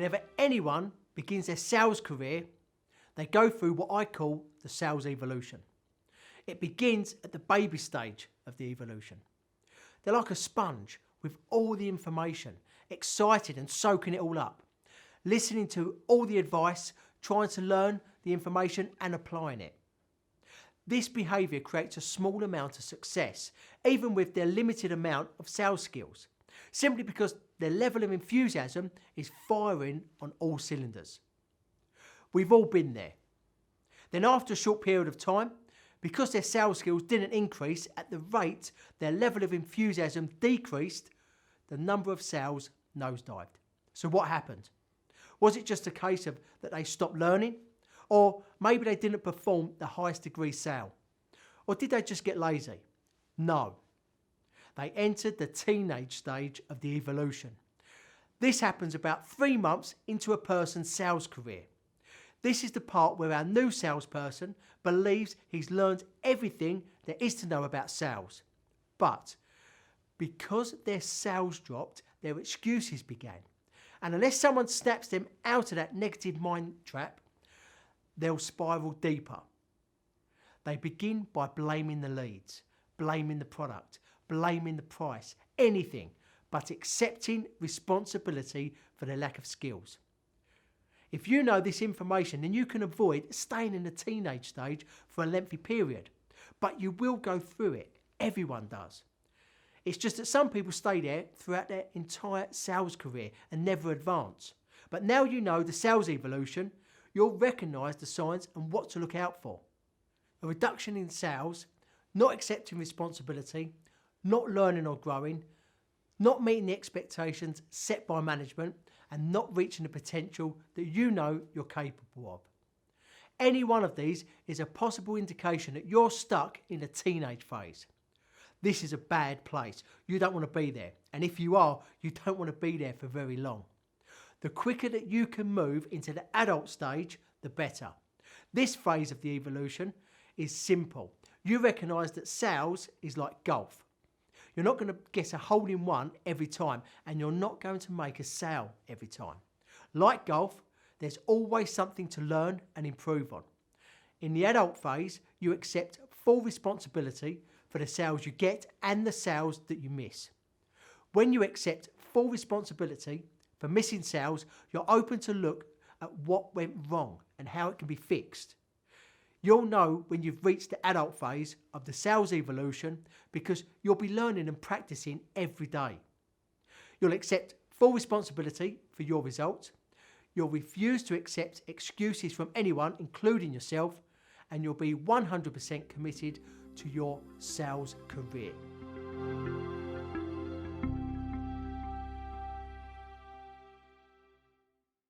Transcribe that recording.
Whenever anyone begins their sales career, they go through what I call the sales evolution. It begins at the baby stage of the evolution. They're like a sponge with all the information, excited and soaking it all up, listening to all the advice, trying to learn the information and applying it. This behaviour creates a small amount of success, even with their limited amount of sales skills, simply because their level of enthusiasm is firing on all cylinders. We've all been there. Then after a short period of time, because their sales skills didn't increase at the rate their level of enthusiasm decreased, the number of sales nosedived. So what happened? Was it just a case of that they stopped learning? Or maybe they didn't perform the highest degree sale? Or did they just get lazy? No. They entered the teenage stage of the evolution. This happens about 3 months into a person's sales career. This is the part where our new salesperson believes he's learned everything there is to know about sales. But because their sales dropped, their excuses began. And unless someone snaps them out of that negative mind trap, they'll spiral deeper. They begin by blaming the leads, blaming the product, blaming the price, anything but accepting responsibility for their lack of skills. If you know this information, then you can avoid staying in the teenage stage for a lengthy period. But you will go through it. Everyone does. It's just that some people stay there throughout their entire sales career and never advance. But now you know the sales evolution, you'll recognise the signs and what to look out for. A reduction in sales, not accepting responsibility, not learning or growing, not meeting the expectations set by management, and not reaching the potential that you know you're capable of. Any one of these is a possible indication that you're stuck in the teenage phase. This is a bad place. You don't want to be there. And if you are, you don't want to be there for very long. The quicker that you can move into the adult stage, the better. This phase of the evolution is simple. You recognise that sales is like golf. You're not going to get a hole-in-one every time, and you're not going to make a sale every time. Like golf, there's always something to learn and improve on. In the adult phase, you accept full responsibility for the sales you get and the sales that you miss. When you accept full responsibility for missing sales, you're open to look at what went wrong and how it can be fixed. You'll know when you've reached the adult phase of the sales evolution because you'll be learning and practicing every day. You'll accept full responsibility for your results. You'll refuse to accept excuses from anyone, including yourself, and you'll be 100% committed to your sales career.